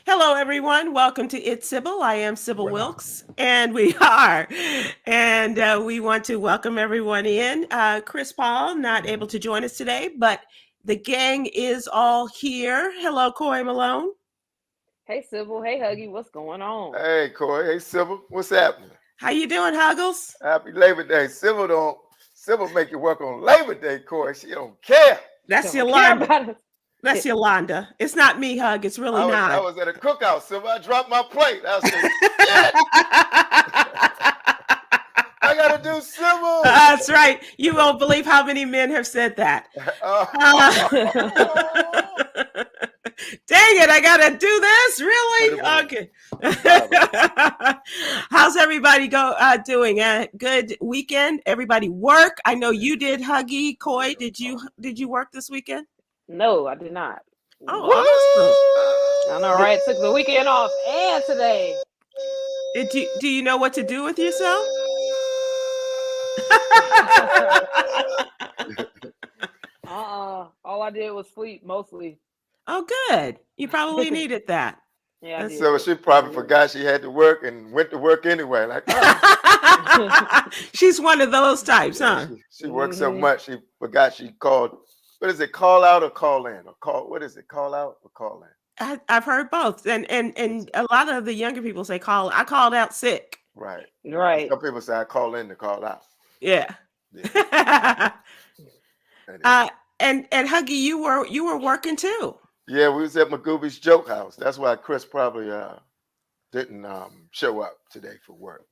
Hello, everyone. Welcome to It's Sybil. I am Sybil Voila. Wilkes, and we want to welcome everyone in. Chris Paul not able to join us today, but the gang is all here. Hello, Coy Malone. Hey Sybil, hey Huggy, what's going on? Hey, Coy. Hey, Sybil. What's happening? How you doing, Huggles? Happy Labor Day. Sybil make you work on Labor Day, Coy. She don't care. That's Don't care Yolanda. about it. That's Yolanda. It's not me, Hug. It's really I not. was at a cookout, Sybil. I dropped my plate. I said, shit, I gotta do Sybil. That's right. You won't believe how many men have said that. Dang it, I gotta do this? Really? Okay. How's everybody doing? Good weekend? Everybody work? I know you did, Huggy. Coy, did you work this weekend? No, I did not. Oh, I know, right? Took the weekend off and today. awesome. Do you know what to do with yourself? All I did was sleep mostly. Oh, good. You probably needed that. Yeah, I did. So she probably forgot she had to work and went to work anyway. Like, She's one of those types, huh? She worked so much she forgot she called. What is it? Call out or call in? Or call? What is it? Call out or call in? I've heard both, and a lot of the younger people say call. I called out sick. Right. Right. Some people say I call in to call out. Yeah. Anyway. And Huggy, you were working too. Yeah, we was at Magooby's Joke House. That's why Chris probably didn't show up today for work.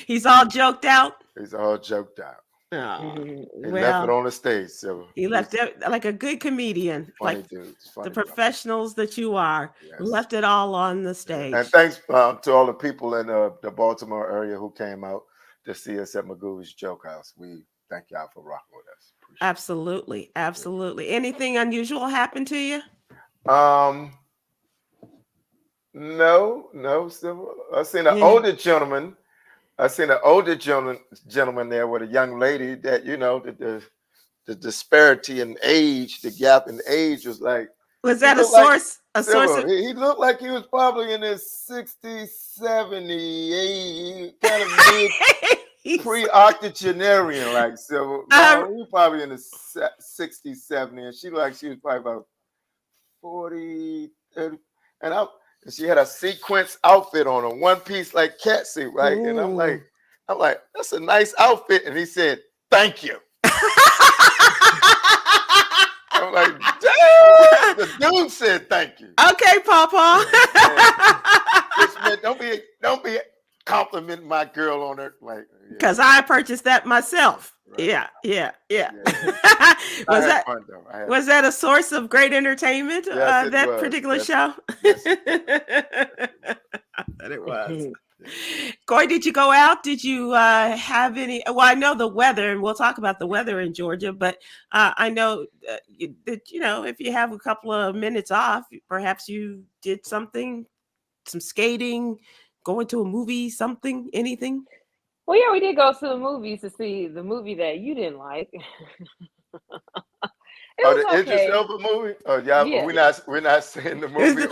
He's all joked out. He's all joked out. Oh, He left it on the stage, so he left it like a good comedian, funny like dude. the professionals that you are. Yes. Left it all on the stage. And thanks to all the people in the Baltimore area who came out to see us at Magooby's Joke House. We thank y'all for rocking with us. Appreciate Absolutely, absolutely. Anything unusual happened to you? it. No. Still, I seen an older gentleman. I seen an older gentleman there with a young lady that, the disparity in age, the gap in age was like. Was that a source? He looked like he was probably in his 60s, 70s, kind of mid pre-octogenarian, like Sybil. No, he was probably in the 60s, 70s, and she looked like she was probably about 40, 30, and she had a sequence outfit on, a one-piece like cat suit, right? Ooh. And I'm like, that's a nice outfit. And he said, "Thank you." I'm like, damn. The dude said, "Thank you." Okay, Papa. Don't be complimenting my girl on her, like, because I purchased that myself. Right. Yeah. Was that a source of great entertainment? Yes, that was. Particular show. Yes. That it was. Coy, did you go out? Did you have any? Well, I know the weather, and we'll talk about the weather in Georgia. But I know that if you have a couple of minutes off, perhaps you did something, some skating, going to a movie, something, anything. Well, yeah, we did go to the movies to see the movie that you didn't like. The Idris Elba movie? Oh, yeah. We're not saying the movie.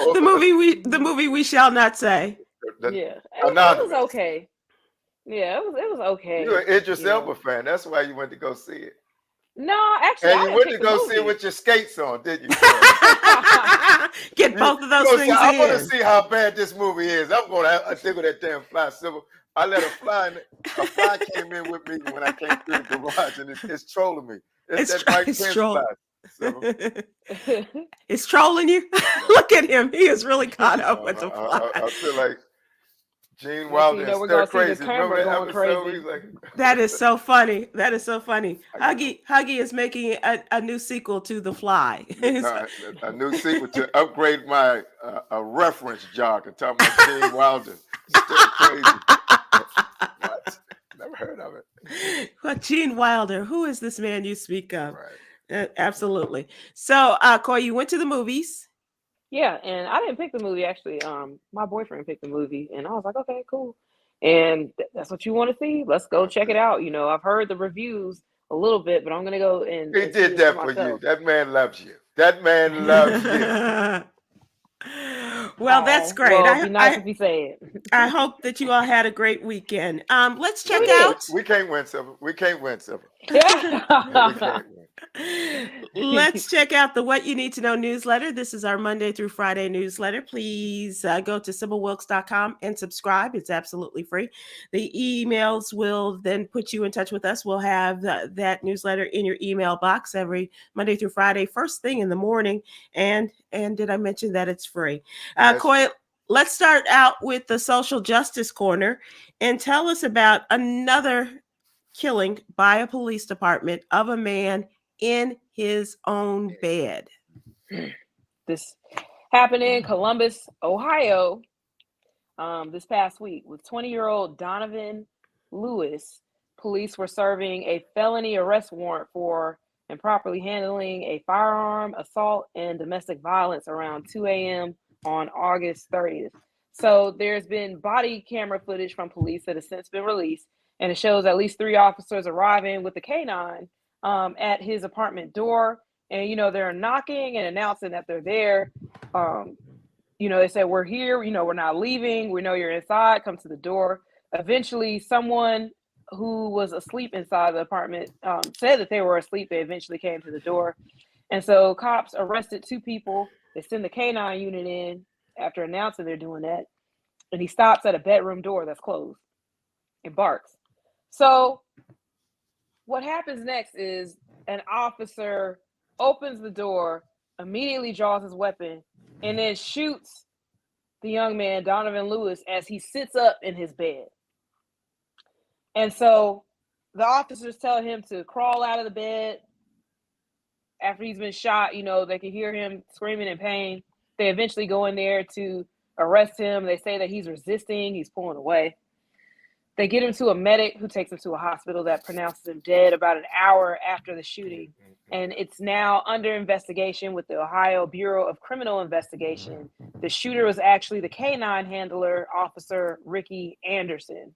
The movie we shall not say. It was okay. Yeah, it was okay. You're an Idris Elba fan. That's why you went to go see it. No, actually, and you went to go see it with your skates on, didn't you? Get both of those things. I want to see how bad this movie is. I'm going to tickle that damn fly. Sybil. I let a fly came in with me when I came through the garage, and it's trolling me. It's trolling. It's trolling you. Look at him; he is really caught up with the fly. I feel like Gene Wilder is still crazy. Remember that episode? He's like, that is so funny. That is so funny. Huggy is making a new sequel to The Fly. A new sequel to upgrade my a reference jog and talk about Gene Wilder. Still crazy. What? Never heard of it. What, Gene Wilder? Who is this man you speak of? Right. Absolutely. So, Coy, you went to the movies. Yeah, and I didn't pick the movie, actually. My boyfriend picked the movie, and I was like, okay, cool. And that's what you want to see? Let's go check it out. I've heard the reviews a little bit, but I'm going to go and He did that for you. That man loves you. That man loves you. Well, that's great. Well, it'd be nice if you say it. I hope that you all had a great weekend. Let's check we did. out. We can't win, Sybil. We can't win, Sybil. Yeah. We can't win. Let's check out the What You Need to Know newsletter. This is our Monday through Friday newsletter. Please go to SybilWilkes.com and subscribe. It's absolutely free. The emails will then put you in touch with us. We'll have that newsletter in your email box every Monday through Friday, first thing in the morning. And did I mention that it's free? Coy, let's start out with the social justice corner and tell us about another killing by a police department of a man in his own bed. This happened in Columbus, Ohio, this past week with 20-year-old Donovan Lewis. Police were serving a felony arrest warrant for improperly handling a firearm, assault, and domestic violence around 2 a.m. on August 30th. So there's been body camera footage from police that has since been released, and it shows at least 3 officers arriving with the canine at his apartment door. And, you know, they're knocking and announcing that they're there. You know, they said, we're here, you know, we're not leaving. We know you're inside, come to the door. Eventually, someone who was asleep inside the apartment said that they were asleep. They eventually came to the door. And so cops arrested 2 people. They send the canine unit in after announcing they're doing that. And he stops at a bedroom door that's closed and barks. So what happens next is an officer opens the door, immediately draws his weapon, and then shoots the young man, Donovan Lewis, as he sits up in his bed. And so the officers tell him to crawl out of the bed. After he's been shot, you know, they can hear him screaming in pain. They eventually go in there to arrest him. They say that he's resisting, he's pulling away. They get him to a medic who takes him to a hospital that pronounces him dead about an hour after the shooting. And it's now under investigation with the Ohio Bureau of Criminal Investigation. The shooter was actually the canine handler, Officer Ricky Anderson.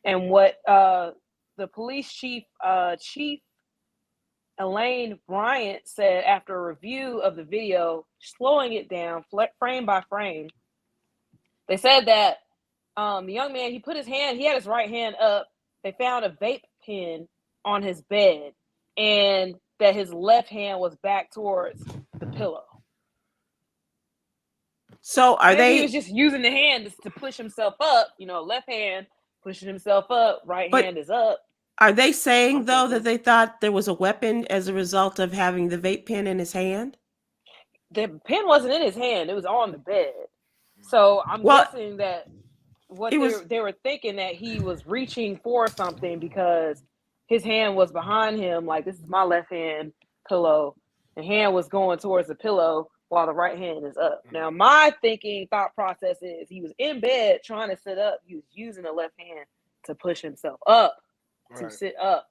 And what the police chief, Chief Elaine Bryant, said after a review of the video, slowing it down frame by frame, they said that the young man, he had his right hand up. They found a vape pen on his bed, and that his left hand was back towards the pillow. So He was just using the hand to push himself up, you know, left hand pushing himself up, right hand is up. Are they saying, though, that they thought there was a weapon as a result of having the vape pen in his hand? The pen wasn't in his hand. It was on the bed. So I'm guessing that they were thinking that he was reaching for something because his hand was behind him, like, this is my left hand pillow. The hand was going towards the pillow while the right hand is up. Now, my thought process is he was in bed trying to sit up. He was using the left hand to push himself up, to sit up.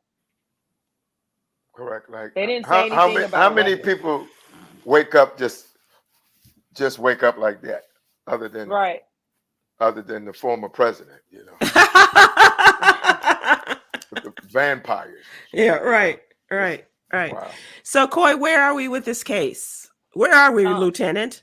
Correct. Like, they didn't say anything about how many people wake up just wake up like that, other than the former president, you know, the vampires. Yeah, right. Wow. So, Coy, where are we with this case? Where are we, Lieutenant?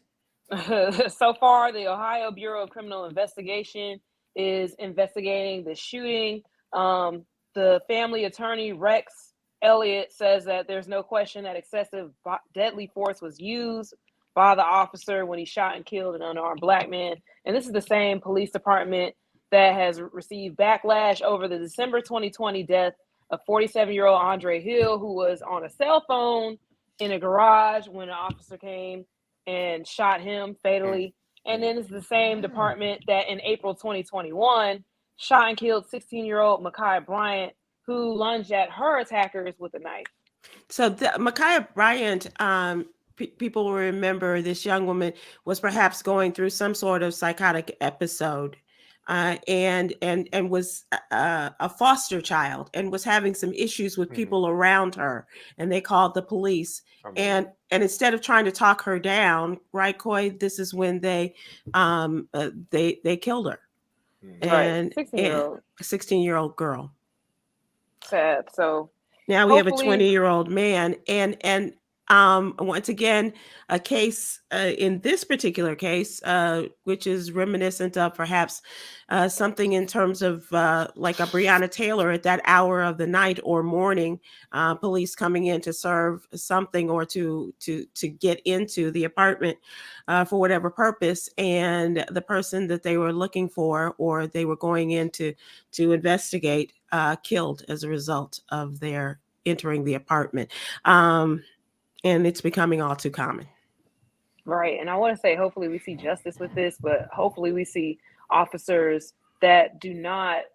So far, the Ohio Bureau of Criminal Investigation is investigating the shooting. The family attorney, Rex Elliott, says that there's no question that excessive deadly force was used by the officer when he shot and killed an unarmed Black man. And this is the same police department that has received backlash over the December 2020 death of 47-year-old Andre Hill, who was on a cell phone in a garage when an officer came and shot him fatally. And then it's the same department that in April 2021 shot and killed 16-year-old Ma'Khia Bryant, who lunged at her attackers with a knife. So Ma'Khia Bryant, people will remember this young woman was perhaps going through some sort of psychotic episode, and was a foster child and was having some issues with people around her, and they called the police. And instead of trying to talk her down, right, Coy, this is when they killed her. And 16-year-old girl. Sad. So now we have a 20-year-old man, and Once again, a case in this particular case, which is reminiscent of perhaps something in terms of like a Breonna Taylor at that hour of the night or morning, police coming in to serve something or to get into the apartment for whatever purpose, and the person that they were looking for or they were going in to investigate killed as a result of their entering the apartment. And it's becoming all too common. Right. And I want to say, hopefully, we see justice with this, but hopefully, we see officers that do not,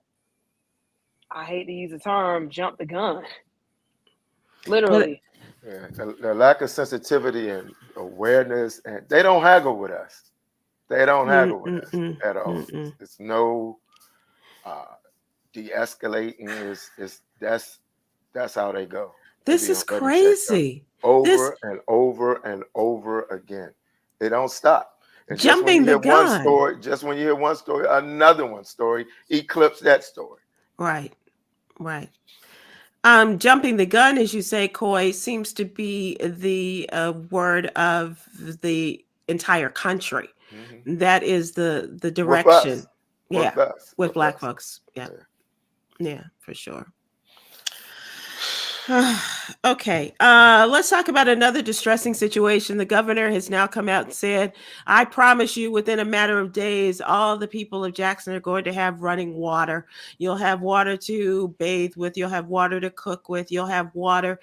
I hate to use the term, jump the gun. Literally. Yeah, the lack of sensitivity and awareness, and they don't haggle with us. They don't haggle with us at all. It's no de-escalating. That's how they go. This is crazy. Over and over and over again. They don't stop. And jumping the gun. Just when you hear one story, another one story eclipse that story. Right. Jumping the gun, as you say, Coy, seems to be the word of the entire country. Mm-hmm. That is the direction. With Black folks. Yeah, for sure. Okay, let's talk about another distressing situation. The governor has now come out and said, I promise you within a matter of days, all the people of Jackson are going to have running water. You'll have water to bathe with. You'll have water to cook with. You'll have water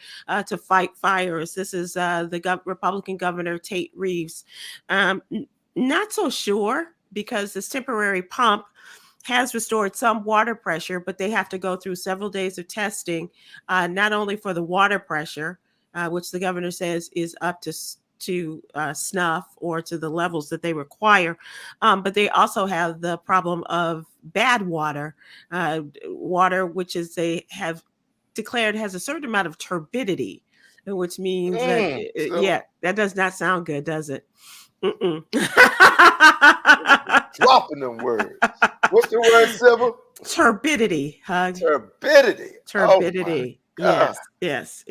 to fight fires. This is the Republican governor, Tate Reeves. Not so sure, because this temporary pump has restored some water pressure, but they have to go through several days of testing, not only for the water pressure, which the governor says is up to snuff or to the levels that they require, but they also have the problem of bad water, which is they have declared has a certain amount of turbidity, which means that does not sound good, does it? Dropping them words. What's the word, Sybil? Turbidity, Hug. Turbidity. Oh, yes.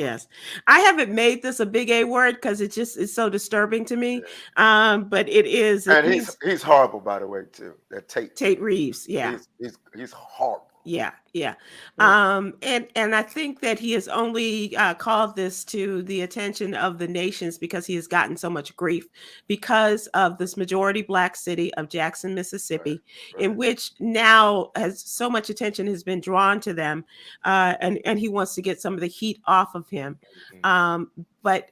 I haven't made this a big A word because it just is so disturbing to me. But it is. And he's horrible, by the way, too. That Tate Reeves. Yeah. He's horrible. Yeah. And I think that he has only called this to the attention of the nations because he has gotten so much grief because of this majority Black city of Jackson, Mississippi, in which now has so much attention has been drawn to them, and he wants to get some of the heat off of him. But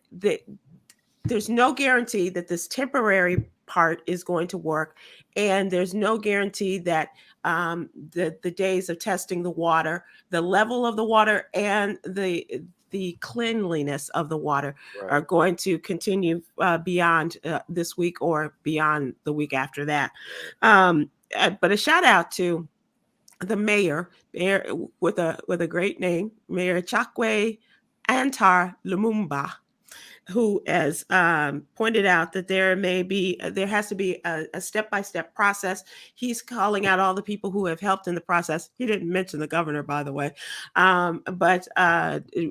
there's no guarantee that this temporary part is going to work, and there's no guarantee that the days of testing the water, the level of the water, and the cleanliness of the water are going to continue beyond this week or beyond the week after that. But a shout out to the mayor with a great name, Mayor Chakwe Antar Lumumba, who has pointed out that there has to be a step-by-step process. He's calling out all the people who have helped in the process. He didn't mention the governor, by the way, but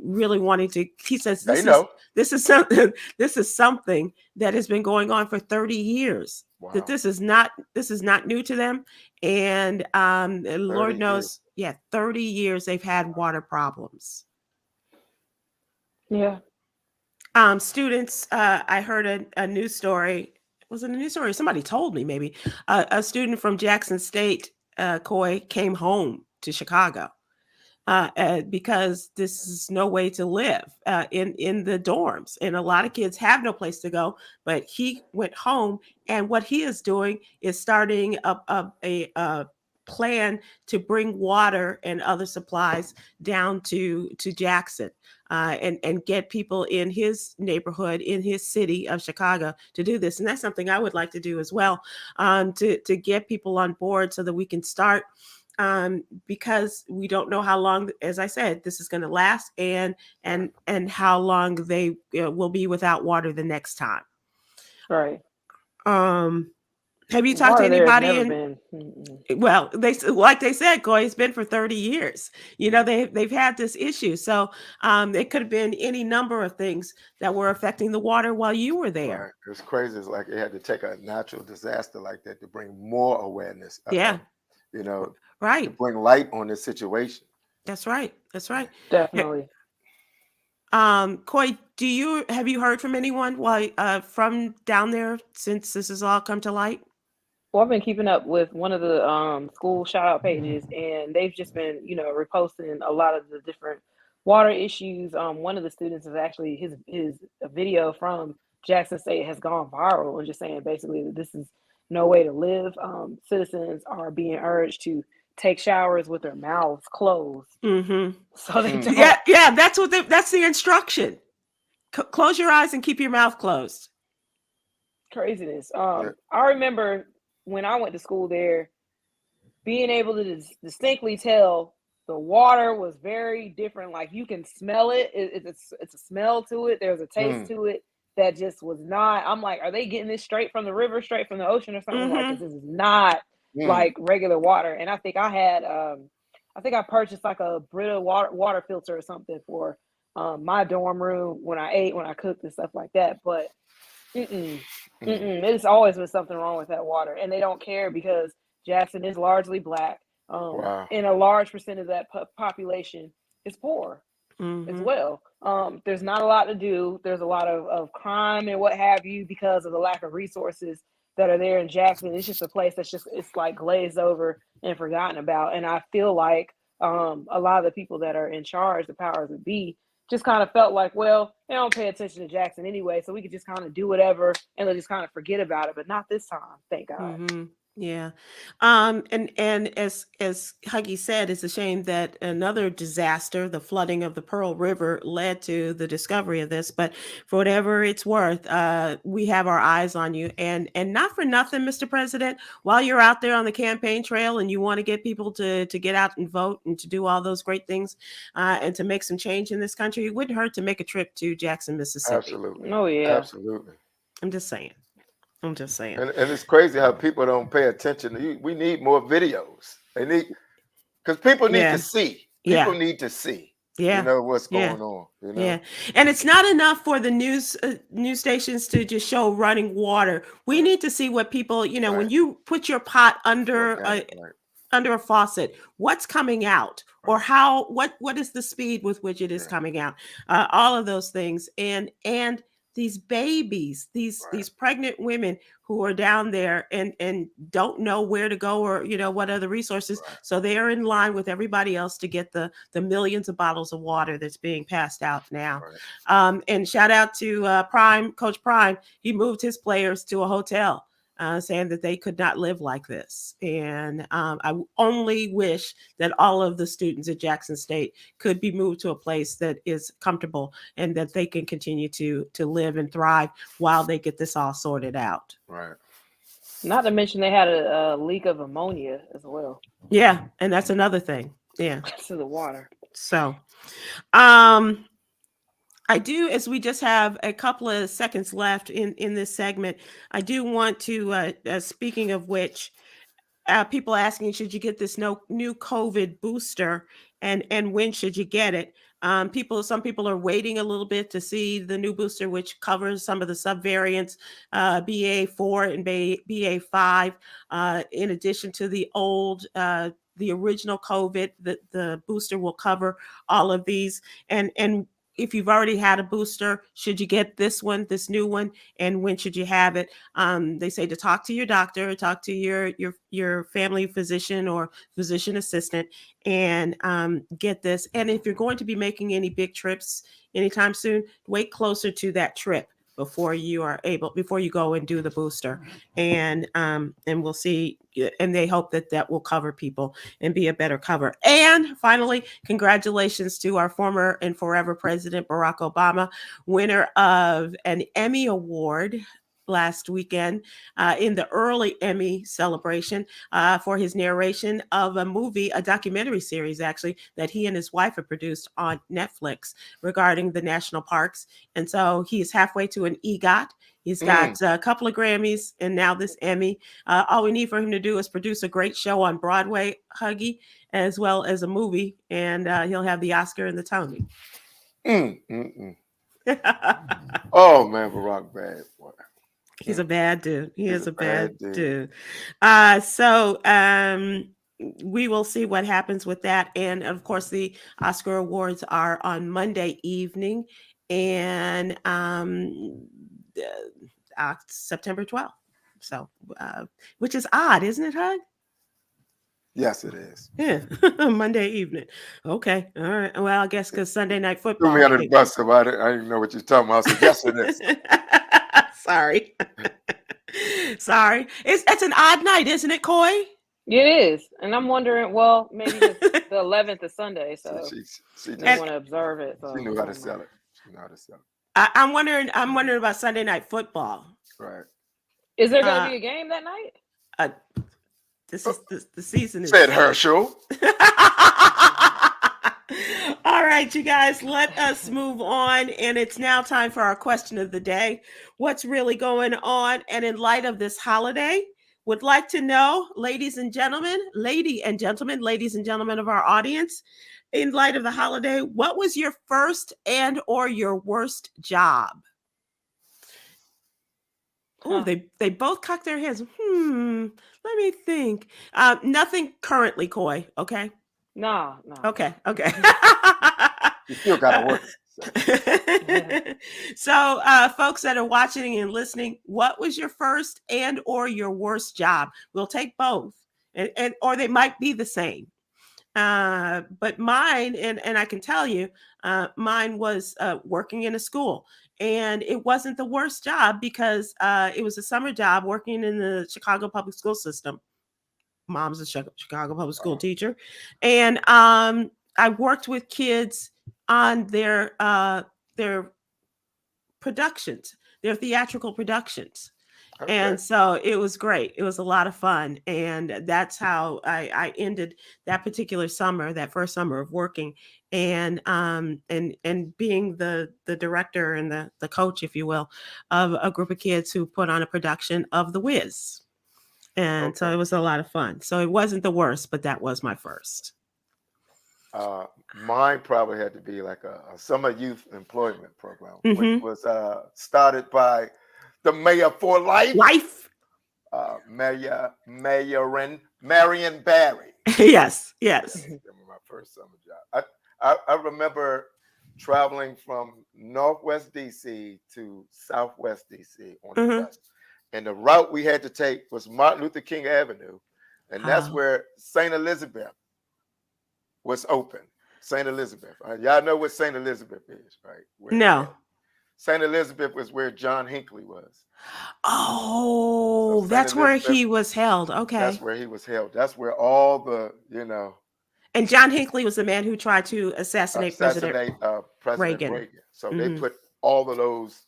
really wanting to. He says this is something that has been going on for 30 years. Wow. That this is not new to them, and Lord knows, 30 years they've had water problems. Yeah. Students, I heard a news story. Was it a news story? Somebody told me maybe. A student from Jackson State, Coy, came home to Chicago because this is no way to live in the dorms. And a lot of kids have no place to go, but he went home. And what he is doing is starting a plan to bring water and other supplies down to Jackson. And get people in his neighborhood, in his city of Chicago to do this. And that's something I would like to do as well, to get people on board so that we can start, because we don't know how long, as I said, this is going to last and how long they will be without water the next time. Right. Have you talked to Water there has anybody never in? been. Well, like they said, Coy, it's been for 30 years. You know, they've had this issue. So it could have been any number of things that were affecting the water while you were there. Right. It's crazy. It's like it had to take a natural disaster like that to bring more awareness, Yeah. you know, to Right. bring light on this situation. That's right. That's right. Definitely. Coy, have you heard from anyone from down there since this has all come to light? Well, I've been keeping up with one of the school shout out pages, and they've just been, reposting a lot of the different water issues. One of the students is actually his video from Jackson State has gone viral and just saying basically that this is no way to live. Citizens are being urged to take showers with their mouths closed, so they don't. Yeah. That's the instruction. Close your eyes and keep your mouth closed. Craziness. I remember when I went to school there, being able to distinctly tell the water was very different. Like you can smell it. It's a smell to it. There's a taste to it that just was not. I'm like, are they getting this straight from the river, straight from the ocean, or something like this? This is not like regular water. And I think I had, I purchased like a Brita water filter or something for my dorm room when I cooked and stuff like that. But it's always been something wrong with that water, and they don't care because Jackson is largely Black, and a large percent of that population is poor as well. There's not a lot to do. There's a lot of crime and what have you because of the lack of resources that are there in Jackson. It's just a place it's like glazed over and forgotten about. And I feel like a lot of the people that are in charge, the powers that be, just kind of felt like, well, they don't pay attention to Jackson anyway, so we could just kind of do whatever and they'll just kind of forget about it. But not this time, thank God. Yeah. And as Huggy said, it's a shame that another disaster, the flooding of the Pearl River, led to the discovery of this. But for whatever it's worth, we have our eyes on you. And not for nothing, Mr. President, while you're out there on the campaign trail and you want to get people to get out and vote and to do all those great things and to make some change in this country, it wouldn't hurt to make a trip to Jackson, Mississippi. Absolutely. Oh, yeah. Absolutely. I'm just saying. And it's crazy how people don't pay attention. We need more videos. Because people need to see. People need to see. Yeah. What's going on. Yeah. And it's not enough for the news stations to just show running water. We need to see what people, when you put your pot under a faucet, what's coming out or what is the speed with which it is coming out? All of those things. And these babies, these pregnant women who are down there and don't know where to go or what other resources, so they are in line with everybody else to get the millions of bottles of water that's being passed out now. And shout out to Coach Prime. He moved his players to a hotel, saying that they could not live like this. And I only wish that all of the students at Jackson State could be moved to a place that is comfortable and that they can continue to live and thrive while they get this all sorted out. Right. Not to mention they had a leak of ammonia as well. Yeah, and that's another thing. Yeah. To the water. So, I do, as we just have a couple of seconds left in this segment, I do want to, speaking of which, people asking, should you get this new COVID booster and when should you get it? Some people are waiting a little bit to see the new booster, which covers some of the subvariants, BA4 and BA5, in addition to the original COVID. The booster will cover all of these. And if you've already had a booster, should you get this new one, and when should you have it? They say to talk to your doctor, talk to your family physician or physician assistant, and get this. And if you're going to be making any big trips anytime soon, wait closer to that trip before you go and do the booster. And we'll see. And they hope that will cover people and be a better cover. And finally, congratulations to our former and forever President Barack Obama, winner of an Emmy Award last weekend in the early Emmy celebration for his narration of a documentary series, actually, that he and his wife have produced on Netflix regarding the national parks. And so he is halfway to an EGOT. He's got a couple of Grammys and now this Emmy. All we need for him to do is produce a great show on Broadway, Huggy, as well as a movie, and he'll have the Oscar and the Tony. Oh man, Barack bad boy. He's a bad dude. He is a bad dude. We will see what happens with that. And of course, the Oscar Awards are on Monday evening and September 12th. So, which is odd, isn't it, Hug? Yes, it is. Yeah, Monday evening. Okay, all right. Well, I guess because Sunday Night Football. Threw me under the bus about it. I didn't know what you're talking about. So yes, it is. Sorry. Sorry. It's an odd night, isn't it, Coy? It is. And I'm wondering, well, maybe the 11th is Sunday, so she they want to observe it. So she knew how to sell it. She knew how to sell it. I'm wondering about Sunday Night Football. Right. Is there going to be a game that night? This is the season is said Herschel. All right, you guys, let us move on. And it's now time for our question of the day. What's really going on? And in light of this holiday, would like to know, ladies and gentlemen of our audience, in light of the holiday, what was your first and or your worst job? Oh, they both cocked their heads. Let me think. Nothing currently, Coy. Okay. No. Okay. You still gotta work. So, folks that are watching and listening, what was your first and or your worst job? We'll take both, and or they might be the same. But mine, and I can tell you, mine was working in a school. And it wasn't the worst job because it was a summer job working in the Chicago public school system. Mom's a Chicago public school teacher. And I worked with kids on their productions, their theatrical productions. Okay. And so it was great. It was a lot of fun. And that's how I ended that particular summer, that first summer of working and being the director and the coach, if you will, of a group of kids who put on a production of The Wiz. And so it was a lot of fun. So it wasn't the worst, but that was my first. Mine probably had to be like a summer youth employment program, which was started by the mayor for life. Marion Barry. Yes. That was my first summer job. I remember traveling from Northwest DC to Southwest DC on the bus. And the route we had to take was Martin Luther King Avenue. And that's where St. Elizabeth was open. St. Elizabeth. Y'all know what St. Elizabeth is, right? No. St. Elizabeth was where John Hinckley was. Oh, so that's where he was held. Okay. That's where he was held. That's where all the, And John Hinckley was the man who tried to assassinate President Reagan. So they put all of those,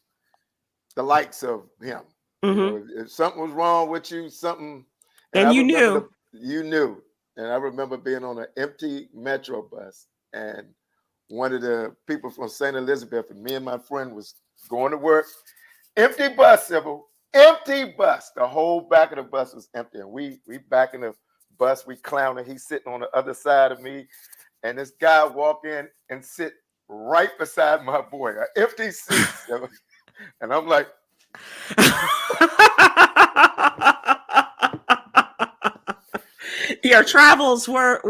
the likes of him. If something was wrong with you, and you knew. You knew. And I remember being on an empty Metro bus, and one of the people from St. Elizabeth and me and my friend was going to work. Empty bus, Sybil. Empty bus. The whole back of the bus was empty. And we back in the bus, we clowning. He's sitting on the other side of me. And this guy walk in and sit right beside my boy. An empty seat. And I'm like, your travels were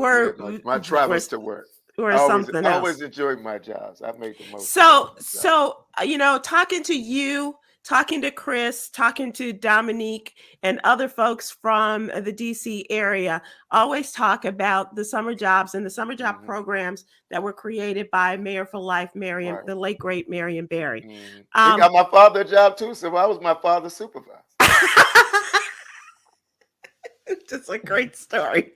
my travels to work. Or something else. I always enjoyed my jobs. I made the most. So talking to you, talking to Chris, talking to Dominique and other folks from the DC area, always talk about the summer jobs and the summer job programs that were created by Mayor for Life, the late great Marion Barry. He got my father a job too, so I was my father's supervisor. Just a great story.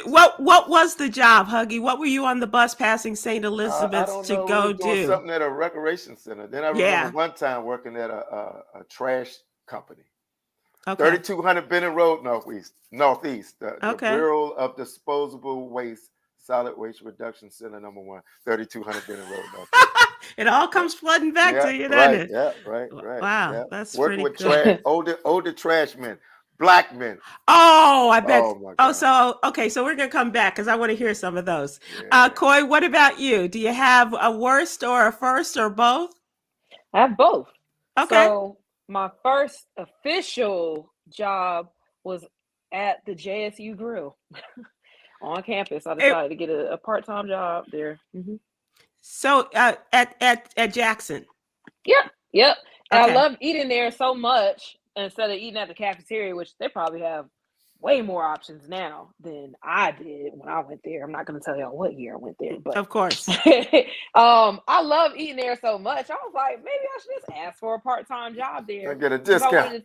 What was the job, Huggy? What were you on the bus passing St. I Elizabeth's don't to know. We go was doing do? something at a recreation center. Then I remember one time working at a trash company. Okay. 3200 Benning Road, Northeast. The Bureau of Disposable Waste, Solid Waste Reduction Center, number 1, 3200 Benning Road, Northeast. It all comes flooding back to you, doesn't it? Yeah, right. Wow, Yeah. that's Working pretty with cool. older trash men, black men. Oh, I bet. Oh my God. So we're gonna come back because I want to hear some of those. Yeah. Coy, what about you? Do you have a worst or a first or both? I have both. Okay. So my first official job was at the JSU Grill on campus. I decided to get a part-time job there. Mm-hmm. So at Jackson. Yep. And Okay. I loved eating there so much instead of eating at the cafeteria, which they probably have way more options now than I did when I went there. I'm not going to tell y'all what year I went there, but of course. I love eating there so much. I was like, maybe I should just ask for a part-time job there. I get a discount.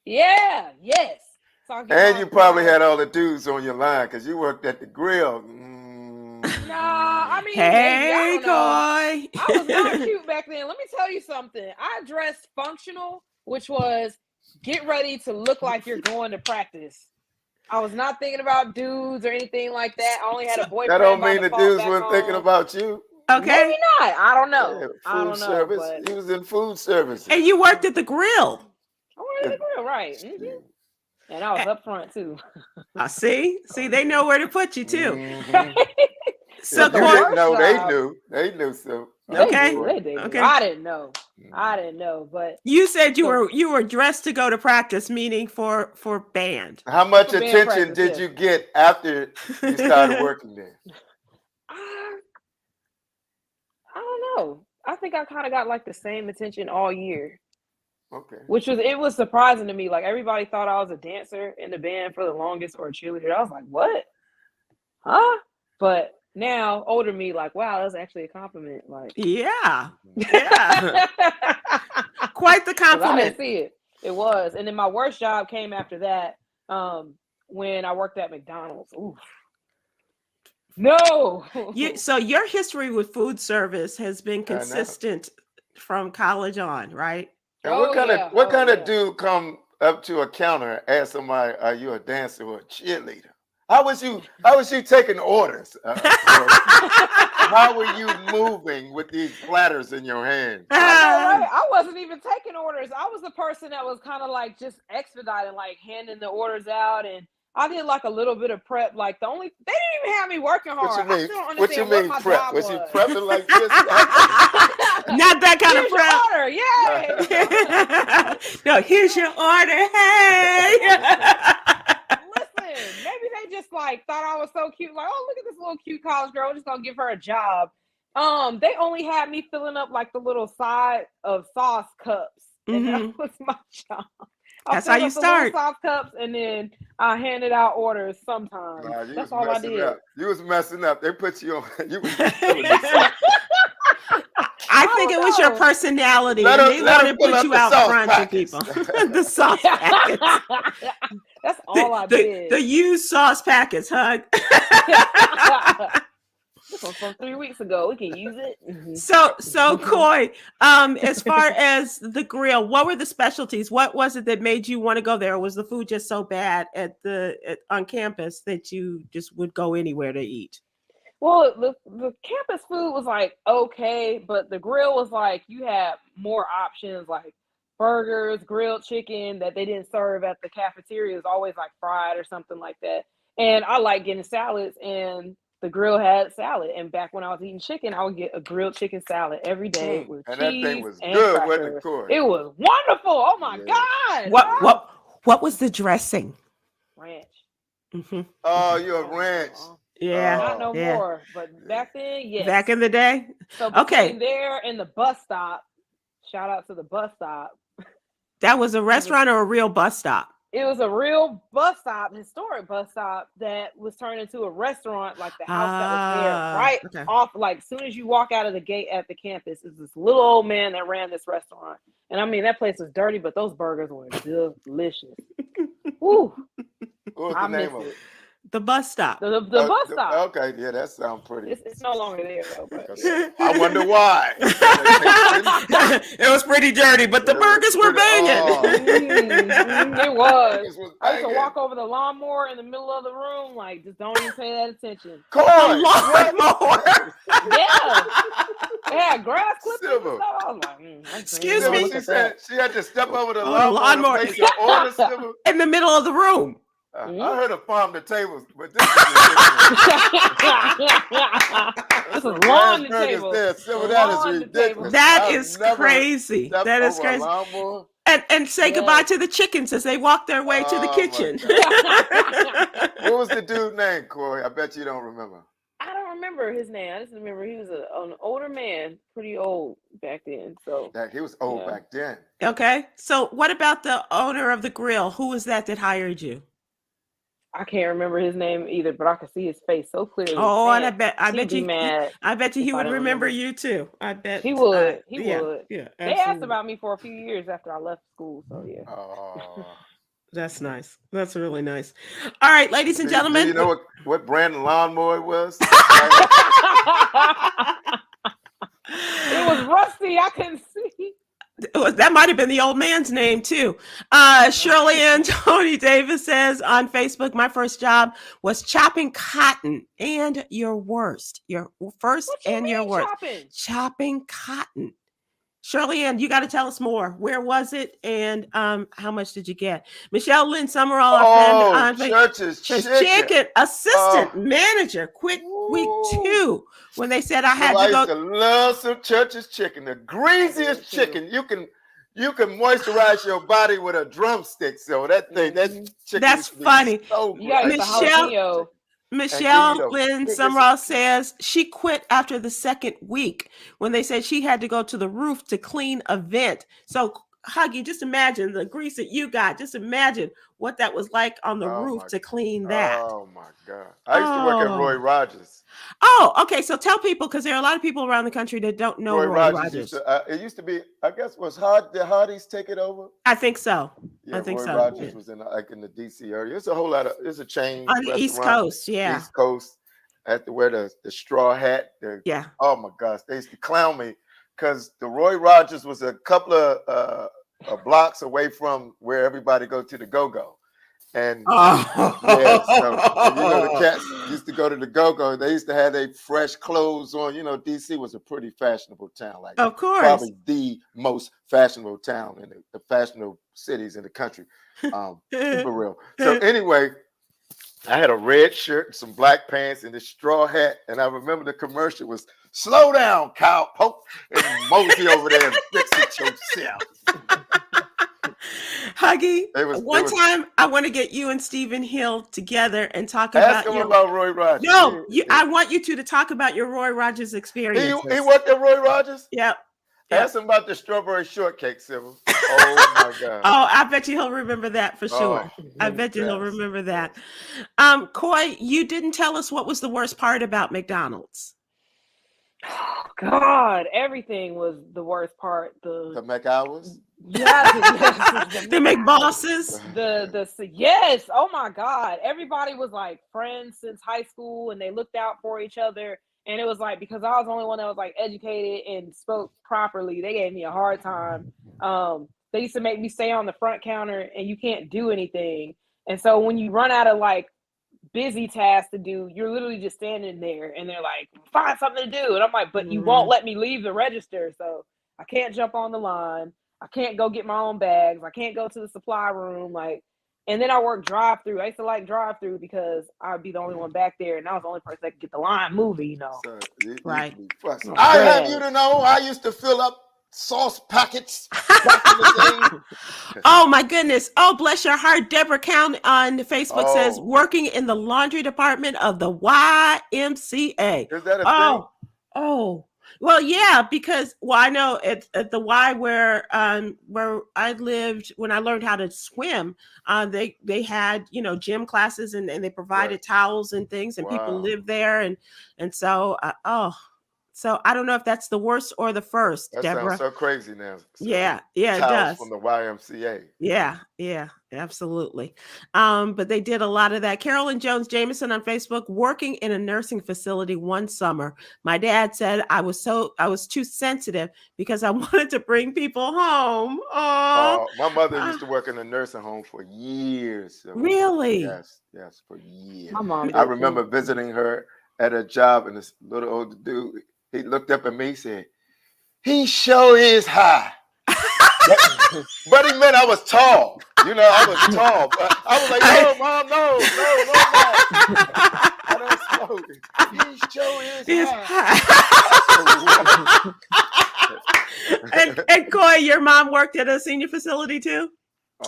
Yes. So and you probably had all the dudes on your line because you worked at the grill. Nah, I mean, hey, Coy. I was not Coy. cute back then. Let me tell you something. I dressed functional, which was get ready to look like you're going to practice. I was not thinking about dudes or anything like that. I only had a boyfriend. That don't mean the dudes weren't thinking about you. Okay. Maybe not. I don't know. Yeah, I don't know. service. But... He was in food service. And you worked at the grill. I worked at the grill, right. Mm-hmm. And I was up front too. See, they know where to put you too. Mm-hmm. So you didn't know, they knew. So okay. They did. Okay. I didn't know, but you said you were dressed to go to practice, meaning for band. How much attention did you get after you started working there? I don't know. I think I kind of got like the same attention all year. Okay. It was surprising to me. Like everybody thought I was a dancer in the band for the longest or a cheerleader. I was like, what? Huh? But now, older me, like, wow, that's actually a compliment. Like, yeah. Quite the compliment. I didn't see it. It was. And then my worst job came after that when I worked at McDonald's. Oof. No. So your history with food service has been consistent from college on, right? And what kind of dude come up to a counter and ask somebody, "Are you a dancer or a cheerleader?" How was you taking orders? How were you moving with these platters in your hand? I wasn't even taking orders. I was the person that was kind of like just expediting, like handing the orders out, and I did like a little bit of prep. Like they didn't even have me working hard. What you mean? I still don't understand what my prep? job Was you prepping like this? Not that kind of prep. Order, no, here's your order. Hey. Listen, maybe they just like thought I was so cute. Like, oh, look at this little cute college girl. We're just gonna give her a job. They only had me filling up like the little side of sauce cups, and that was my job. That's how you start. Sauce cups, and then I handed out orders sometimes. Nah, that's all I did. You was messing up. They put you on. You was I think it was your personality. They wanted to put you out front to people. The sauce packets. That's all I did. The used sauce packets, huh? This was from 3 weeks ago. We can use it. Mm-hmm. So Coy, as far as the grill, what were the specialties? What was it that made you want to go there? Or was the food just so bad on campus that you just would go anywhere to eat? Well, the campus food was like okay, but the grill was like you had more options, like burgers, grilled chicken that they didn't serve at the cafeteria. It was always like fried or something like that. And I like getting salads, and the grill had salad. And back when I was eating chicken, I would get a grilled chicken salad every day with cheese. And that thing was and good, crackers. wasn't it, Coy? It was wonderful. Oh my God! What was the dressing? Ranch. Mm-hmm. Oh, you're a ranch. Yeah, not no more. But back then, yes. Back in the day. So between there and the bus stop, shout out to the bus stop. That was a restaurant or a real bus stop? It was a real bus stop, historic bus stop that was turned into a restaurant, like the house that was there, off. Like as soon as you walk out of the gate at the campus, is this little old man that ran this restaurant. And I mean, that place was dirty, but those burgers were delicious. Woo! What was the name of it? The bus stop. The bus stop. Okay, yeah, that sounds pretty. It's no longer there though. But yeah. I wonder why. It was pretty dirty, but the burgers were banging. It was. I used to walk over the lawnmower in the middle of the room, like just don't even pay that attention. Coy, lawnmower. Yeah. They had grass clippers and Sybil. stuff. I was like, Excuse me. She said she had to step over the lawnmower. to place your order, Sybil. In the middle of the room. I heard her farm the tables, but this is lawn the table. Sybil, that is ridiculous. That is crazy. That is crazy. And say goodbye to the chickens as they walk their way to the kitchen. What was the dude's name, Coy? I bet you don't remember. I don't remember his name. I just remember he was an older man, pretty old back then. So he was old back then. Okay. So what about the owner of the grill? Who was that hired you? I can't remember his name either, but I could see his face so clearly. Oh, and I bet you mad. I bet you he would remember you too. I bet he would. He would. would. Yeah. They asked about me for a few years after I left school. So yeah. Oh. That's nice. That's really nice. All right, ladies and gentlemen. Do you know what brand of lawnmower it was? It was rusty. I couldn't see. That might have been the old man's name too. Shirley Ann Tony Davis says on Facebook, my first job was chopping cotton and your worst. Your first and your worst. Chopping cotton. Shirley Ann, you got to tell us more. Where was it, and how much did you get? Michelle Lynn Summerall, our friend on Church's Chicken, assistant manager, quit week 2 when they said I had to go. I used to love some Church's Chicken, the greasiest chicken. You can moisturize your body with a drumstick. So that chicken. That's funny. So Michelle Lynn Summerall says she quit after the second week when they said she had to go to the roof to clean a vent. So, Huggy, just imagine the grease that you got. Just imagine what that was like on the roof to clean that. Oh, my God. I used to work at Roy Rogers. Oh, okay. So tell people, because there are a lot of people around the country that don't know Roy Rogers. It used to be, I guess, did Hardee's take it over? I think so. Yeah, I think Roy so. Rogers was in the D.C. area. It's a whole lot of, it's a chain. On the East Coast, yeah. East Coast, had to wear the straw hat. Oh, my gosh. They used to clown me because the Roy Rogers was a couple of blocks away from where everybody go to the go-go. And so the cats used to go to the go-go. They used to have their fresh clothes on. DC was a pretty fashionable town. Of course. Probably the most fashionable town in the fashionable cities in the country. For real. So anyway, I had a red shirt, some black pants, and this straw hat. And I remember the commercial was, "Slow down, cowpoke, and mosey over there and fix it yourself." Huggy, one time I want to get you and Stephen Hill together and talk about Roy Rogers. No, I want you two to talk about your Roy Rogers experience. He worked at Roy Rogers? Yep. Ask him about the strawberry shortcake, Sybil. Oh my God. Oh, I bet you he'll remember that for sure. I bet you he'll remember that. Coy, you didn't tell us what was the worst part about McDonald's. Oh, God, everything was the worst part. The McHours? Yes. The McBosses? Yes. Oh my God. Everybody was like friends since high school and they looked out for each other. And it was like, because I was the only one that was like educated and spoke properly, they gave me a hard time. They used to make me stay on the front counter and you can't do anything. And so when you run out of like busy tasks to do, you're literally just standing there and they're like, find something to do. And I'm like, but you won't let me leave the register. So I can't jump on the line. I can't go get my own bags. I can't go to the supply room. And then I worked drive-through. I used to like drive-through because I'd be the only one back there, and I was the only person that could get the line moving, So, right. I have you to know, I used to fill up sauce packets back in the day. Oh my goodness. Oh, bless your heart. Deborah Count on Facebook says working in the laundry department of the YMCA. Is that a thing? Oh. Well, yeah, because I know at the Y where I lived when I learned how to swim, they had gym classes and they provided towels and things and people lived there and so So I don't know if that's the worst or the first, That Deborah. sounds so crazy now. So Yeah, it towels does. from the YMCA. Yeah, absolutely. But they did a lot of that. Carolyn Jones Jameson on Facebook, working in a nursing facility one summer. My dad said I was too sensitive because I wanted to bring people home. Oh, My mother used to work in a nursing home for years. really? Yes, for years. My mom I did remember too. visiting her at a job, and this little old dude, he looked up at me, he said, "He sure is high." But he meant I was tall. I was tall. But I was like, "No, mom, no, mom. I don't smoke. He sure is Yes. high." and Coy, your mom worked at a senior facility too?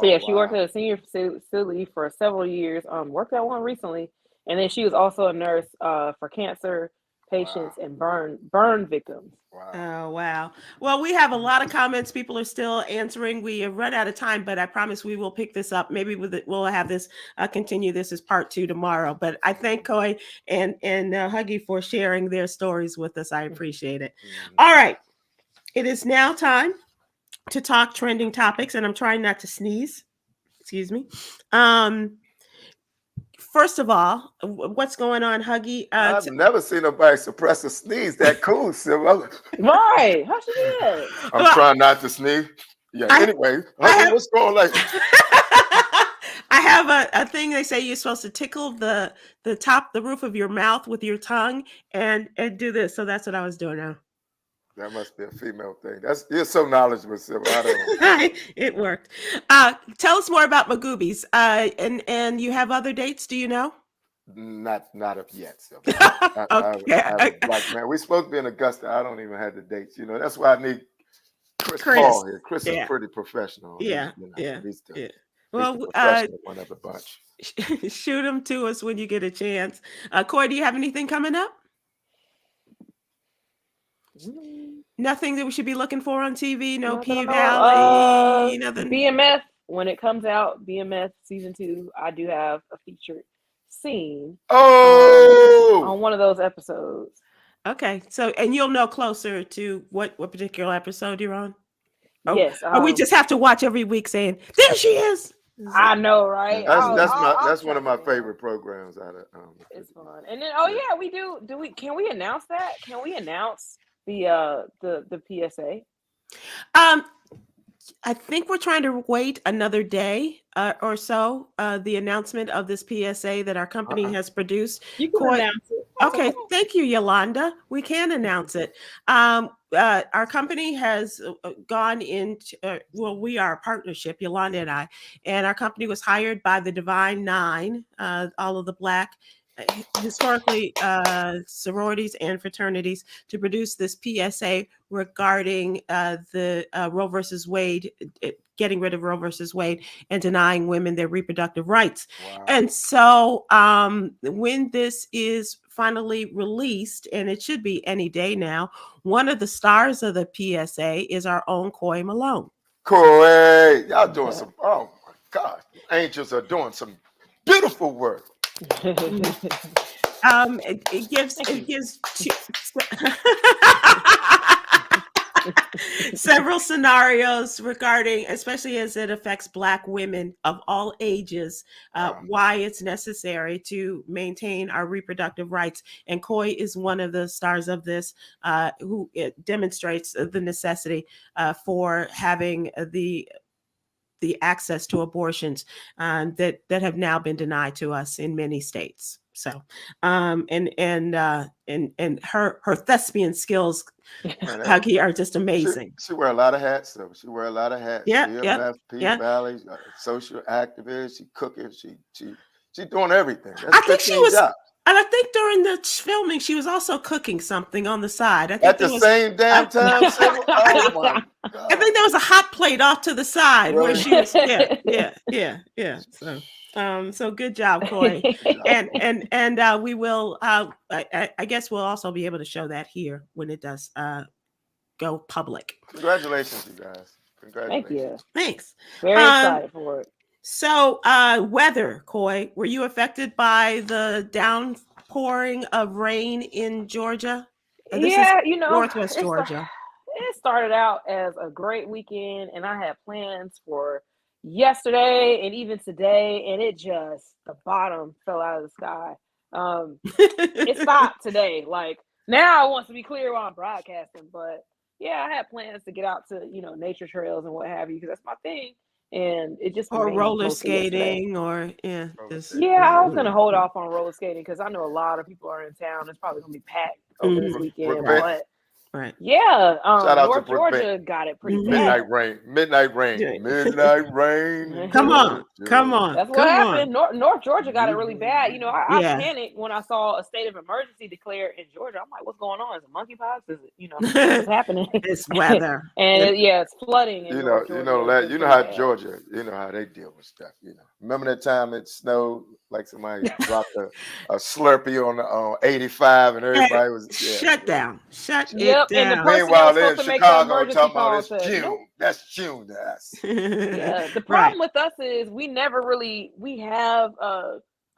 Yeah, she worked at a senior facility for several years. Worked at one recently, and then she was also a nurse for cancer patients and burn victims. Wow. Oh, wow. Well, we have a lot of comments. People are still answering. We have run out of time, but I promise we will pick this up. Maybe we'll have this continue this as part 2 tomorrow. But I thank Coy and Huggy for sharing their stories with us. I appreciate it. All right. It is now time to talk trending topics, and I'm trying not to sneeze. Excuse me. First of all, what's going on, Huggy? I've never seen nobody suppress a sneeze that cool, Sybil. Right? How she do that? I'm trying not to sneeze. Yeah. Anyway, Huggy, what's going on? I have a thing. They say you're supposed to tickle the roof of your mouth with your tongue and do this. So that's what I was doing now. That must be a female thing. You're so knowledgeable, Sybil. I don't. It worked. Tell us more about Magoobies. And you have other dates? Do you know? Not of yet. So Okay. Man, we're supposed to be in Augusta. I don't even have the dates. That's why I need Chris Paul here. Chris is pretty professional. Yeah. He's the well, professional one of the bunch. Shoot them to us when you get a chance. Coy, do you have anything coming up? Nothing that we should be looking for on TV? No P-Valley? Nothing? BMF, when it comes out, BMF season 2, I do have a featured scene on one of those episodes. Okay. So, and you'll know closer to what particular episode you're on? Yes. Or we just have to watch every week saying, there she is. I know, right? That's one of my favorite programs out of it's fun. And then we can we announce that? Can we announce the PSA? I think we're trying to wait another day or so. The announcement of this PSA that our company has produced. You can announce it. Okay, thank you, Yolanda. We can announce it. Our company has gone into, we are a partnership, Yolanda and I, and our company was hired by the Divine Nine, all of the Black historically sororities and fraternities, to produce this PSA regarding the Roe versus Wade, getting rid of Roe versus Wade and denying women their reproductive rights. Wow. And so when this is finally released, and it should be any day now, one of the stars of the PSA is our own Coy Malone. Coy, y'all doing some, oh my God, angels are doing some beautiful work. It gives several scenarios regarding, especially as it affects Black women of all ages, why it's necessary to maintain our reproductive rights. And Coy is one of the stars of this, who demonstrates the necessity for having the access to abortions that have now been denied to us in many states. So, and her thespian skills, Huggy, are just amazing. She wear a lot of hats, though. She wear a lot of hats. Yeah, P-Valley, social activist. She cooking. She doing everything. That's I think she was. Job. And I think during the filming, she was also cooking something on the side. I think at the same damn time. Oh my God. I think there was a hot plate off to the side where she was. Yeah. So good job, Coy. and we will. I guess we'll also be able to show that here when it does go public. Congratulations, you guys. Congratulations. Thank you. Thanks. Very excited for it. So, weather, Coy, were you affected by the downpouring of rain in Georgia? This is Yeah, Northwest Georgia. it started out as a great weekend, and I had plans for yesterday and even today, and the bottom fell out of the sky. It stopped today. Like, now I want to be clear while I'm broadcasting, but yeah, I had plans to get out to nature trails and what have you, because that's my thing, and it just Or rained roller mostly yesterday. skating, or Roller this. skating. Yeah, I was gonna hold off on roller skating because I know a lot of people are in town. It's probably gonna be packed over this weekend, Brookbank. but Right. yeah, Shout out to North Brookbank. Georgia got it pretty Midnight bad. rain. Midnight rain. Yeah. Midnight rain. Come on. Come on. That's what Come happened. on. North Georgia got it really bad. I Yeah. panicked when I saw a state of emergency declared in Georgia. I'm like, what's going on? Is it monkeypox? Is it, what's happening? It's weather. And it's flooding in North Georgia. You know how Georgia, how they deal with stuff. Remember that time it snowed, like somebody dropped a Slurpee on 85, and everybody was shut down. Shut it Yep, down. and the person Meanwhile, that they're was supposed in to make the Chicago emergency talking call about it's said, June. nope. That's June to us. Yeah, the problem with us is we have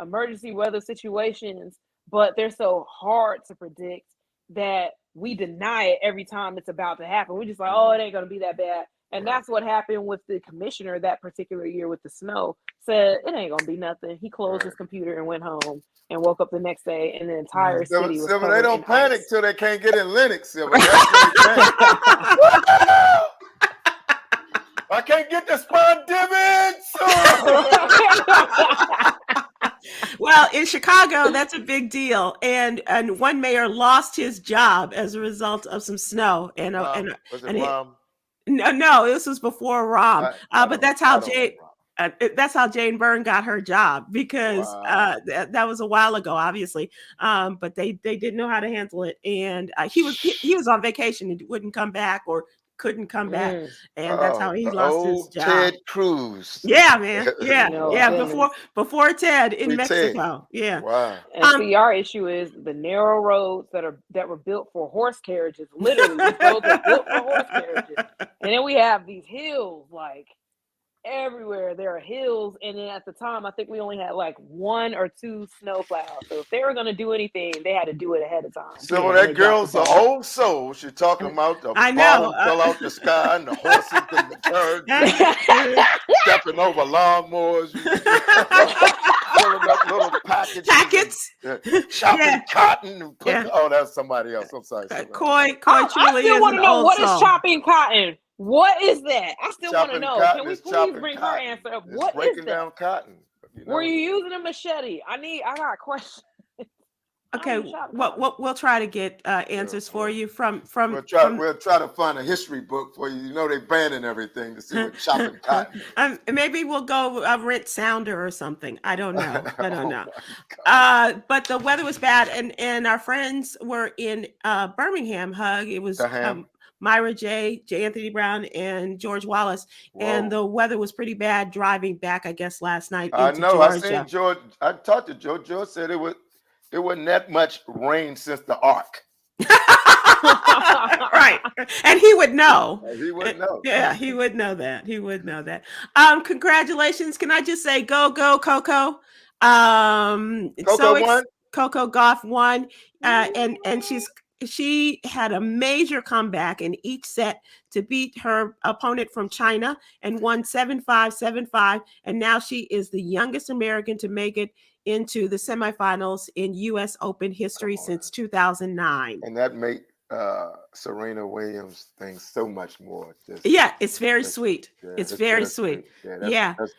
emergency weather situations, but they're so hard to predict that we deny it every time it's about to happen. We're just like, oh, it ain't gonna be that bad. And that's what happened with the commissioner that particular year with the snow. Said it ain't gonna be nothing. He closed his computer and went home and woke up the next day, and the entire city was covered they don't in panic ice. till they can't get in Linux, Sybil. That's when they panic. I can't get the pandemic. Well, in Chicago, that's a big deal, and one mayor lost his job as a result of some snow. And was it Rom? No, this was before Rom. But that's how that's how Jane Byrne got her job, because that was a while ago, obviously. But they didn't know how to handle it, and he was on vacation and wouldn't come back, or couldn't come back, and that's how he lost his job. Ted Cruz. Yeah, man. Yeah, No, yeah. goodness. Before Ted in Free Mexico. Ted. Yeah. Wow. And see, our issue is the narrow roads that were built for horse carriages. Literally, these roads are built for horse carriages, and then we have these hills like everywhere. There are hills, and then at the time, I think we only had like 1 or 2 snow plows. So if they were going to do anything, they had to do it ahead of time. So that girl's an old soul. She's talking about the bottom fell out the sky and the horses and the birds stepping over lawnmowers, filling up little packets, chopping cotton. And oh, that's somebody else. I'm sorry. Coy I truly still is want an to know old what soul. is chopping cotton. What is that? I still want to know. Can we please bring her cotton. answer up? It's What is breaking that? down cotton. Were you using a machete? I got questions. Okay, we'll try to get answers for you from. We'll try to find a history book for you. They're banning everything to see what chopping cotton. Maybe we'll go rent Sounder or something. I don't know. But the weather was bad, and our friends were in Birmingham. Hug. It was Myra J. Anthony Brown, and George Wallace. Whoa. And the weather was pretty bad driving back, I guess, last night into Georgia. I seen George. I talked to George. George said there wasn't that much rain since the Ark. Right. And he would know. He would know. Yeah, he would know that. He would know that. Congratulations. Can I just say go Coco? Coco won? Coco Gauff won. And she had a major comeback in each set to beat her opponent from China and won 7-5, 7-5. And now she is the youngest American to make it into the semifinals in U.S. Open history since 2009. And that made Serena Williams thing so much more. It's very sweet. Yeah, it's very sweet.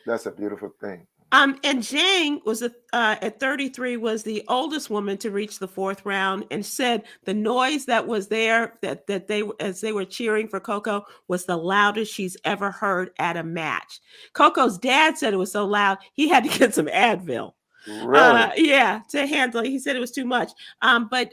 That's a beautiful thing. And Zhang was at 33 was the oldest woman to reach the 4th round, and said the noise that was there that they as they were cheering for Coco was the loudest she's ever heard at a match. Coco's dad said it was so loud he had to get some Advil. Really? To handle it. He said it was too much. But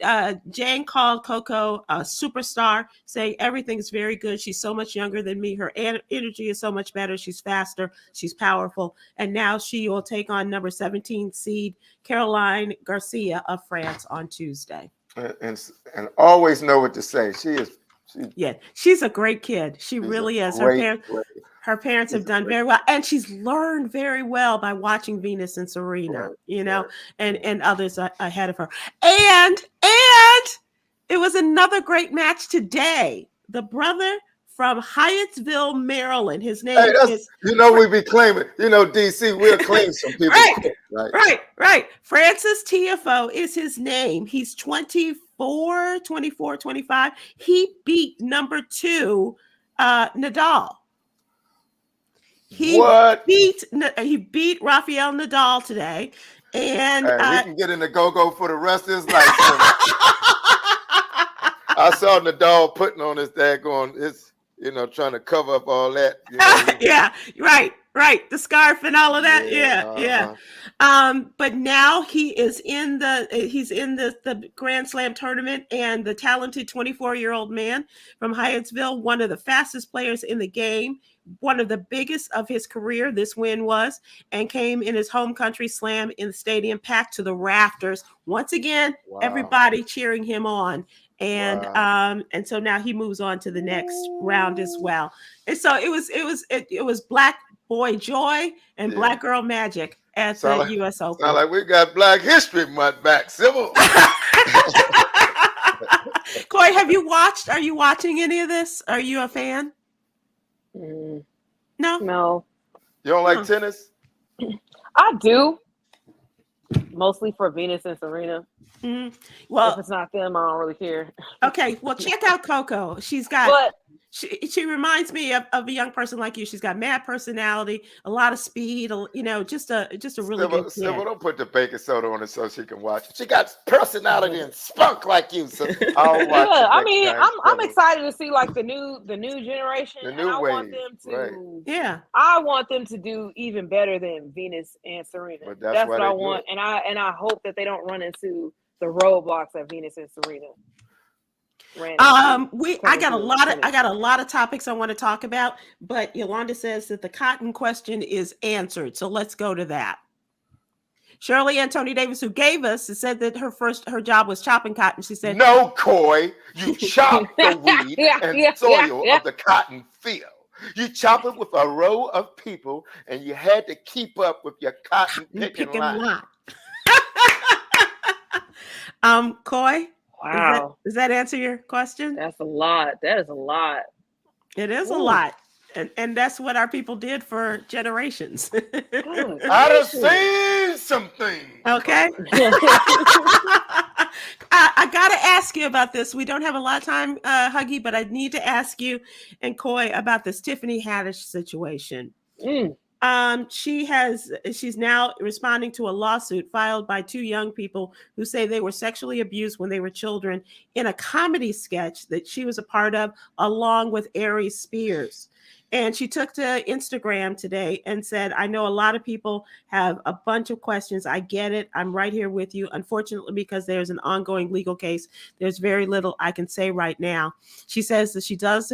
Jane called Coco a superstar, saying everything is very good. She's so much younger than me. Her energy is so much better. She's faster. She's powerful. And now she will take on number 17 seed Caroline Garcia of France on Tuesday. And always know what to say. She's a great kid. She really is. Her parents have done very well, and she's learned very well by watching Venus and Serena, and others ahead of her. And It was another great match today. The brother from Hyattsville, Maryland. His name Hey, that's, is we be claiming, DC, we'll claim some people right, quick, right? right. Francis TFO is his name. He's 24, 25. He beat number 2, Nadal. He What? beat Rafael Nadal today, and Hey, he can get in the go-go for the rest of his life. I saw Nadal putting on his daggone, trying to cover up all that. Yeah, right. The scarf and all of that. Yeah. But now he's in the Grand Slam tournament, and the talented 24-year-old man from Hyattsville, one of the fastest players in the game, one of the biggest of his career, this win was, and came in his home country, slam in the stadium, packed to the rafters. Once again, everybody cheering him on. And and so now he moves on to the next round as well. And so it was Black Boy Joy and Black Girl Magic at the U.S. Open. Sound like we got Black History Month back, Sybil. Coy, are you watching any of this? Are you a fan? No. You don't like tennis? I do. Mostly for Venus and Serena. Well, if it's not them, I don't really care. Okay, well, check out Coco. She's got. She reminds me of a young person like you. She's got mad personality, a lot of speed. Just a really good kid. Sybil, don't put the baking soda on it so she can watch it. She got personality and spunk like you. So I'll watch it. I mean, I'm excited to see like the new generation. The new wave. Want them to, right. I want them to do even better than Venus and Serena. But that's what I want, and I hope that they don't run into the roadblocks that Venus and Serena. I got a lot of topics I want to talk about, but Yolanda says that the cotton question is answered. So let's go to that. Shirley Ann Tony Davis, who gave us, said that her job was chopping cotton. She said, "No, Coy, you chop the weed and soil of the cotton field. You chop it with a row of people, and you had to keep up with your cotton picking line." Coy. Wow. Does that answer your question? That's a lot. That is a lot. It is a lot. And that's what our people did for generations. I'd have seen something. Okay. I got to ask you about this. We don't have a lot of time, Huggy, but I need to ask you and Coy about this Tiffany Haddish situation. She's now responding to a lawsuit filed by 2 young people who say they were sexually abused when they were children in a comedy sketch that she was a part of, along with Aries Spears. And she took to Instagram today and said, "I know a lot of people have a bunch of questions. I get it. I'm right here with you. Unfortunately, because there's an ongoing legal case, there's very little I can say right now." She says that she does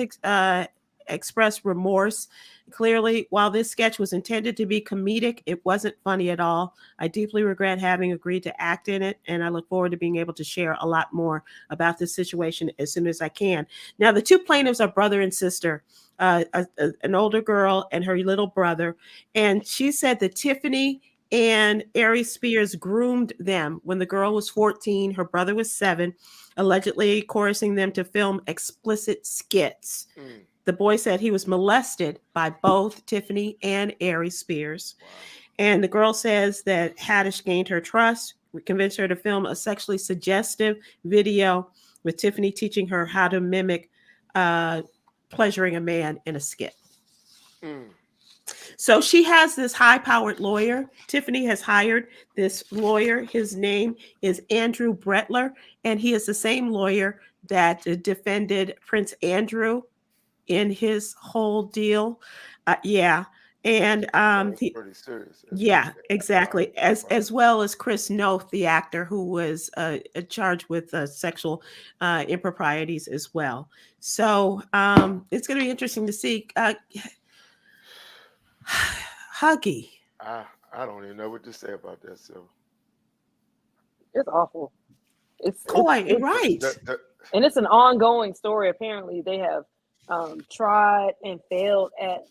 express remorse. Clearly, while this sketch was intended to be comedic, it wasn't funny at all. I deeply regret having agreed to act in it, and I look forward to being able to share a lot more about this situation as soon as I can. Now, the 2 plaintiffs are brother and sister, an older girl and her little brother. And she said that Tiffany and Aries Spears groomed them when the girl was 14, her brother was 7, allegedly coercing them to film explicit skits. The boy said he was molested by both Tiffany and Aries Spears. Wow. And the girl says that Haddish gained her trust, convinced her to film a sexually suggestive video with Tiffany teaching her how to mimic pleasuring a man in a skit. So she has this high-powered lawyer. Tiffany has hired this lawyer. His name is Andrew Bretler, and he is the same lawyer that defended Prince Andrew in his whole deal. And pretty serious. Yeah, exactly. As well as Chris Noth, the actor who was charged with sexual improprieties as well. So it's going to be interesting to see. Huggy. I don't even know what to say about that. So it's awful. It's right. And it's an ongoing story. Apparently, they have tried and failed at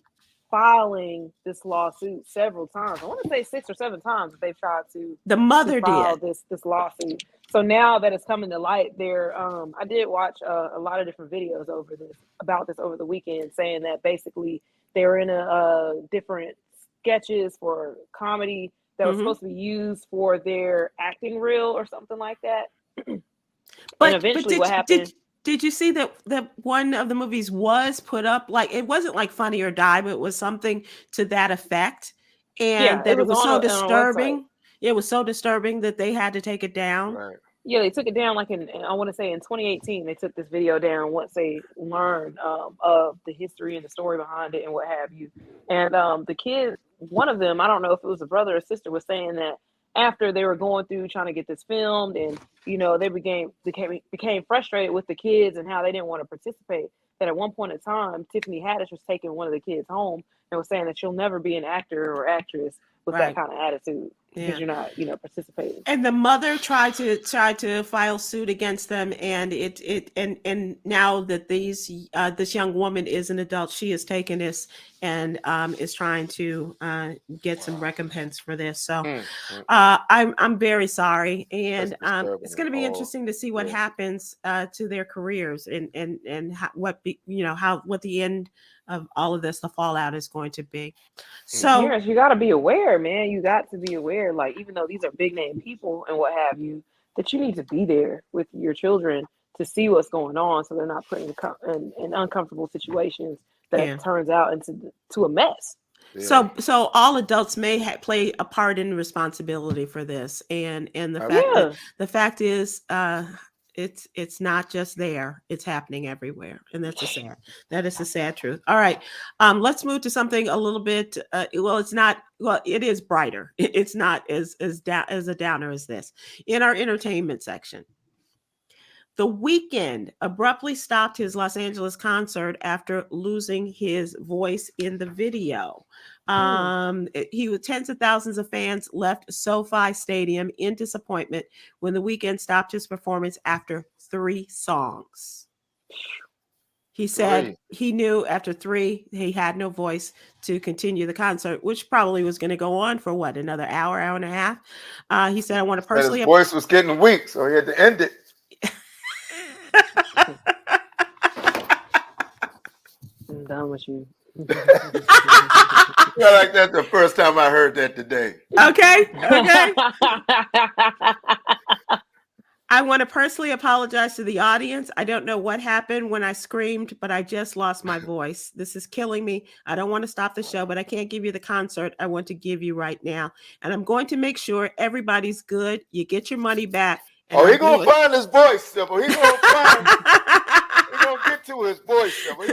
filing this lawsuit several times. I want to say 6 or 7 times that they've tried to The mother file did. this lawsuit. So now that it's coming to light, there I did watch a lot of different videos about this over the weekend, saying that basically they were in a different sketches for comedy that was supposed to be used for their acting reel or something like that. But eventually, what happened? Did you see that one of the movies was put up? Like, it wasn't like Funny or Die, but it was something to that effect, and Yeah, that it was so on a website. disturbing. It was so disturbing that they had to take it down. Right. Yeah, they took it down like I want to say in 2018. They took this video down once they learned of the history and the story behind it and what have you. And the kid, one of them, I don't know if it was a brother or sister, was saying that after they were going through trying to get this filmed, and they became frustrated with the kids and how they didn't want to participate. That at one point in time, Tiffany Haddish was taking one of the kids home and was saying that she'll never be an actor or actress with that kind of attitude. Because you're not, participating. And the mother tried to file suit against them, and and now that this young woman is an adult, she has taken this and is trying to get some recompense for this. So I'm very sorry, and it's going to be interesting to see what happens to their careers and what the end of all of this, the fallout, is going to be. So parents, you got to be aware, man. You got to be aware, like, even though these are big name people and what have you, that you need to be there with your children to see what's going on, so they're not put in uncomfortable situations that turns out into a mess. Yeah. So all adults may play a part in responsibility for this, and the fact is, it's not just there; it's happening everywhere, and that is the sad truth. All right, let's move to something a little bit. It is brighter. It's not as a downer as this. In our entertainment section, The Weeknd abruptly stopped his Los Angeles concert after losing his voice in the video. He with tens of thousands of fans left SoFi Stadium in disappointment when The Weeknd stopped his performance after 3 songs. He said he knew after 3 he had no voice to continue the concert, which probably was going to go on for another hour and a half. He said, "I want to personally." His voice was getting weak, so he had to end it. I'm done with you. Like that's the first time I heard that today. Okay. I want to personally apologize to the audience. I don't know what happened when I screamed, but I just lost my voice. This is killing me. I don't want to stop the show, but I can't give you the concert I want to give you right now. And I'm going to make sure everybody's good. You get your money back. He's going to find his voice, Sybil. He's going to get to his voice, Sybil.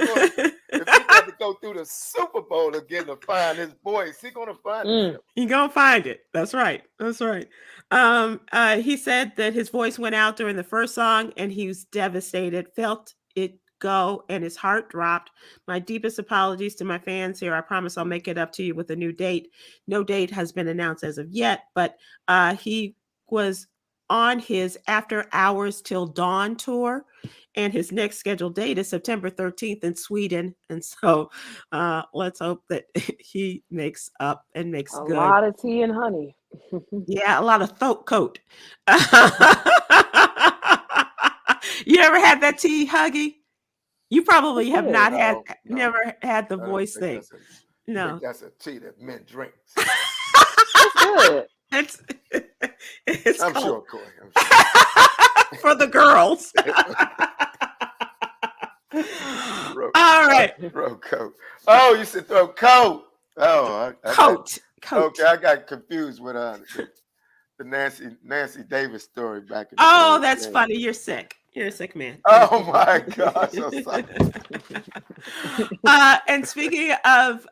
If he got to go through the Super Bowl again to find his voice, he's going to find it. He's going to find it. That's right. He said that his voice went out during the first song and he was devastated, felt it go, and his heart dropped. My deepest apologies to my fans here. I promise I'll make it up to you with a new date. No date has been announced as of yet, but he was on his After Hours Till Dawn tour, and his next scheduled date is September 13th in Sweden. And so let's hope that he makes up and makes good. A lot of tea and honey. Yeah, a lot of throat coat. You ever had that tea, Huggy? You probably have not never had the voice thing. No. That's a tea that men drink. That's good. I'm sure, Coy. For the girls. All right. Throat coat. Oh, you said throat coat. Oh, coat. Okay, I got confused with the Nancy Davis story back in. That's funny. You're sick. You're a sick man. Oh my gosh. And speaking of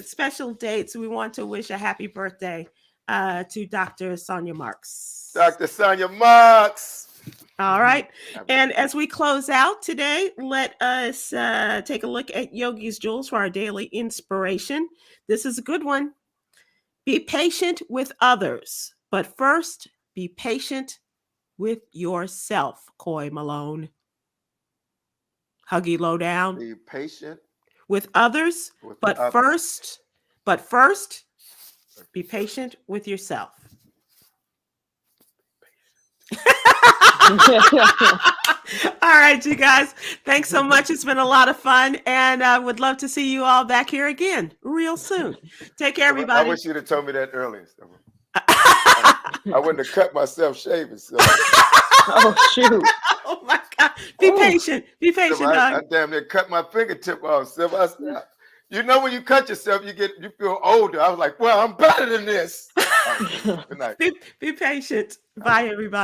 special dates, we want to wish a happy birthday to Dr. Sonia Marks. Dr. Sonia Marks. All right. And as we close out today, let us take a look at Yogi's Jewels for our daily inspiration. This is a good one. Be patient with others, but first be patient with yourself, Coy Malone. Huggy Lowdown. Be patient with others, but first, be patient with yourself. All right, you guys. Thanks so much. It's been a lot of fun, and I would love to see you all back here again real soon. Take care, everybody. I wish you'd have told me that earlier. I wouldn't have cut myself shaving. So. Oh shoot! Oh my God! Be patient. Be patient. So I damn near cut my fingertip off. So you know, when you cut yourself, you feel older. I was like, well, I'm better than this. Right, good night. Be patient. Bye, everybody.